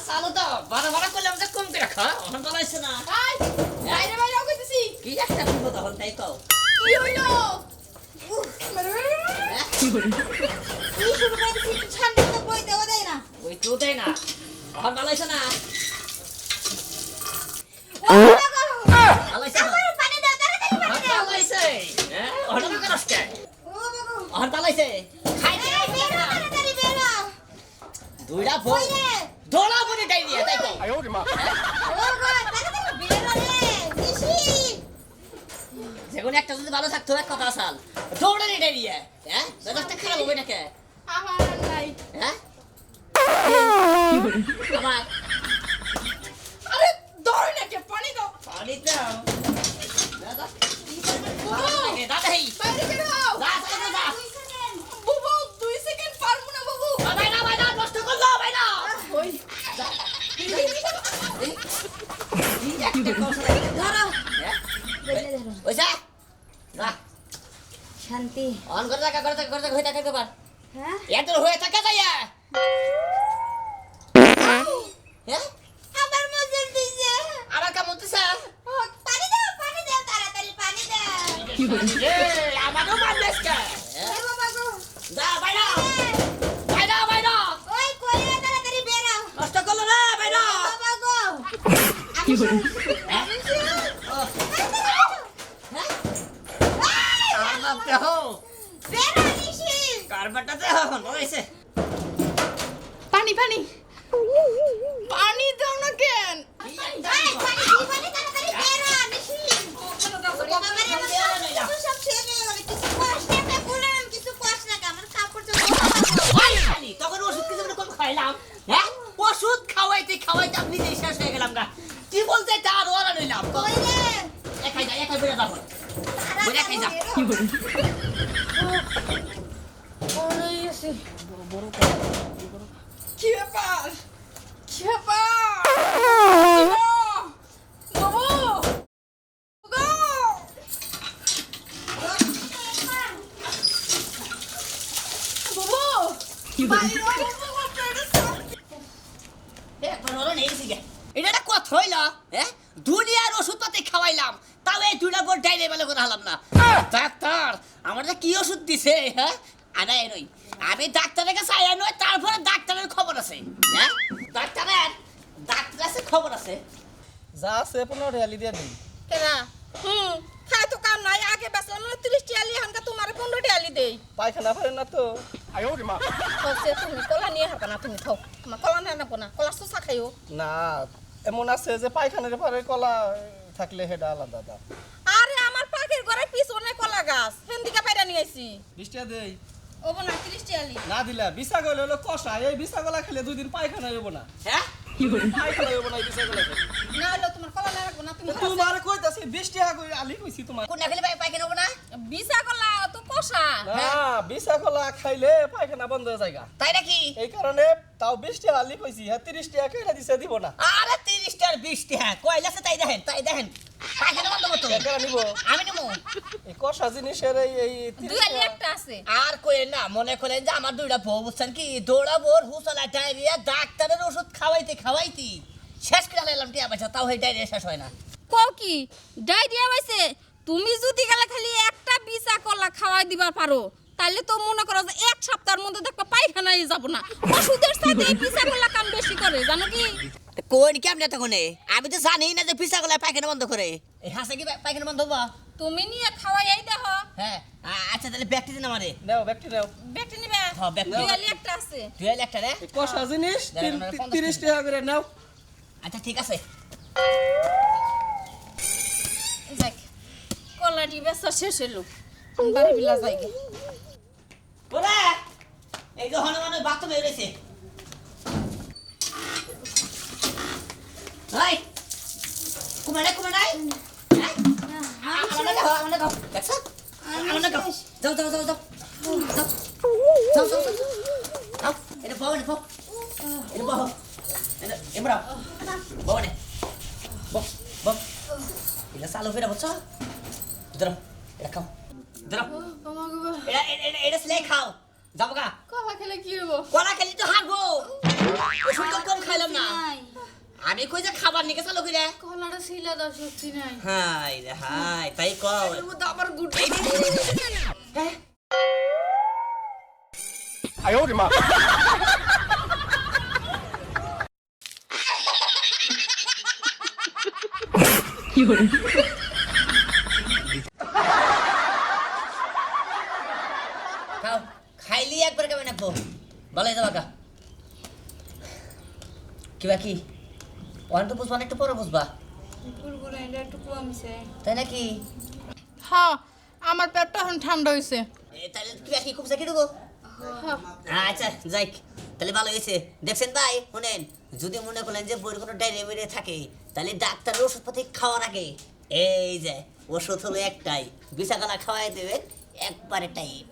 চালু তো বাড়া বাড়া করলে আমাদের কম করে খা অন বলাইছ না আই বাইরে বাইরে কইতেছি কি একটা বিপদ হল তাই কও কি হইলো কি শুরু করেছিস ঠান্ডা তো বই দেওয়া দেয় না ওই তো দেই না অন বলাইছ না বলাইছ না পানি দাও তাড়াতাড়ি পানি দাও বলাইছে হ্যাঁ অন না করছ কে ও বাবা অন বলাইছে খাই দে বেরো তাড়াতাড়ি বেরো দুইটা ফোন দোলা বনে গাই দিয়ে তাই কও ও গো তাড়াতাড়ি বেরো রে নিশি যেগুলো একটা যদি ভালো থাকতো এক কথা আসাল দৌড়ে নিয়ে দিয়ে হ্যাঁ ব্যবস্থা খারাপ হবে নাকি আমার নাই হ্যাঁ আমার আরে দৌড় না কে পানি দাও পানি দাও দাদা দাদা হেই বাইরে বেরো যা যা যা বুবু 2 সেকেন্ড পারমু না বুবু ভাই না নষ্ট করলো ভাই না ওই এই একটা কথা ধরো হ্যাঁ বেলে ধরো ওইসা না শান্তি অন করে থাকা হয়ে থাকে কবার হ্যাঁ এত হয়ে থাকে যাইয়া হ্যাঁ আমার মজল দিছে আমার কেমন তো স্যার পানি দাও তাড়াতাড়ি পানি দাও আমারও মারলেস কে এ বাবা গো যা বাইরা বাইরা ওই কই রে তাড়াতাড়ি বেরো নষ্ট করলো না বাইরা বাবা গো কি বলি আমাকে হো বেরো নিশি কারবাটাতে হন বলেছে পানি দাও না কেন এই পানি তাড়াতাড়ি বেরো নিশি বাবা রে আমার সব শেষ হয়ে গেল কিছু কষ্ট না বলেন কিছু কষ্ট না আমার কাপড় চোপড় খালি তখন ওষুধ কিছু কম খাইলাম হ্যাঁ ওষুধ খাওয়াইতে আপনি যে শেষ হয়ে গেলাম না কি বলতে তার ওরা নিলাম কই রে একাই বেড়ে যাবো বলে খাই যা কি বলি ওই এসে কি ব্যাপার বাবু এখন ওরা নেই শিখে এটা একটা কথা হইল হ্যাঁ দুনিয়ার ওষুধপাতি খাওয়াইলাম তাও এই দুইটা বোর ডাইলে বেলা করে হালাম না ডাক্তার আমার কি ওষুধ দিছে হ্যাঁ আরে নই আমি ডাক্তারের কাছে আয়া নই তারপরে ডাক্তারের খবর আছে হ্যাঁ ডাক্তার আছে খবর আছে যা আছে 15 রিয়ালি দিয়ে দিন কেনা খাই তো কাম নাই আগে বেসলাম 30 টিয়ালি হানকা তোমার 15 টিয়ালি দেই পায়খানা পারেন না তো হচ্ছে তুমি কলা নিয়ে হারকা না তুমি খাও তোমার কলা না না কোনা কলা সুসা খাইও না এমন আছে যে পায়খানার পরে কলা থাকলে হেডা আলাদা দাম আরে আমার পাখির ঘরে পিছনে কলা গাছ হেন্দিকা পাইরা নিয়ে আইছি 20 টাকা দেই ওবো না 30 টিয়ালি না দিলা বিসা গলে হলো কষা এই বিসা গলা খেলে 2 দিন পায়খানা হইব না হ্যাঁ পায়খানা হইব না এই বিসা গলা খেলে না হলো তোমার কলা না রাখবো না তুমি তোমার কইতাছি 20 টাকা কই আলি কইছি তোমার কোন না খেলে পাইখানা হবো না বিসা কলা তো কষা না বিসা গলা খাইলে পায়খানা বন্ধ হয়ে যায় তাই নাকি এই কারণে তাও 20 টাকা আলি কইছি হ্যাঁ 30 টাকা কইরা দিছে দিব না আরে 30 টার 20 টাকা কয়লাছে তাই দেখেন পাইখানা বন্ধ করতে টাকা নিব আমি নেবো এই কষা জিনিসের এই 30 দুয়ালি টাকা একটা আছে আর কই না মনে করেন যে আমার দুইটা বউ বুঝছেন কি দৌড়া বোর হুসলা ডায়রিয়া ডাক্তারের ওষুধ খাওয়াইতে শেষ করে এলাম টিয়া পয়সা তাও এই ডায়রিয়া শেষ হয় না কও কি ডায়রিয়া হইছে তুমি যদি গেলে খালি একটা বিসা কলা খাওয়াই দিবার পারো তাহলে তো মনে করো যে এক সপ্তাহের মধ্যে দেখবা পায়খানায় যাব না ওষুধের সাথে এই বিসা কলা কাম বেশি করে জানো কি কোন কি আপনি তখন আমি তো জানি না যে পিসা গলায় পায়খানা বন্ধ করে এই হাসে কি পায়খানা বন্ধ হবো তুমি নিয়ে খাওয়াই এই দেখো হ্যাঁ আচ্ছা তাহলে ব্যাগটি দিন আমারে নাও ব্যক্তি নাও বেটি নিবে হ্যাঁ, ব্যাগ নাও। দুয়ালি একটা আছে তুই একটা রে এই কষা জিনিস দাঁড়ান, 30 টাকা করে নাও আচ্ছা ঠিক আছে যাক কলাটি বেচা শেষ হলো বাড়ি বিলা যাইগে ওরে এই যে হনুমান বাথরুম বেরিয়েছে হাই কুমারে হ্যাঁ আমাদের গাও দেখছো আমাদের গাও যাও যাও এটা বউ এটা এমরা বউ নে বউ এটা সালো ফেরা বচ্চা ধরো এটা খাও ধরো এটা স্লে খাও যাবো গা কলা খেলে কি হবো কলা খেলি তো হারবো ওষুধ তো কম খাইলাম না আমি কই যে খাবার নিকে চালু কইরা কলাটা ছিলা দাও সত্যি নাই হাই রে হাই তাই কও এর মধ্যে আবার গুড হ্যাঁ 哎呦我的妈！ খাও খাইলি একবার কেমন নাকবো ভালোই যাবা কা কি বাকি ওখানে তো বুঝবা না একটু পরে বুঝবা গুড়গুড় এটা একটু কমছে তাই নাকি হ্যাঁ আমার পেটটা এখন ঠান্ডা হইছে তাহলে কি বাকি খুব সাকি দেবো আচ্ছা যাই তাহলে ভালো হয়েছে দেখছেন ভাই শুনেন যদি মনে করলেন যে বইয়ের কোনো ডায়রিয়া মেরে থাকে তাহলে ডাক্তারের ওষুধপাতি খাওয়ার আগে এই যে ওষুধ হলো একটাই বিষাগালা খাওয়াই দেবেন একবারে টাইট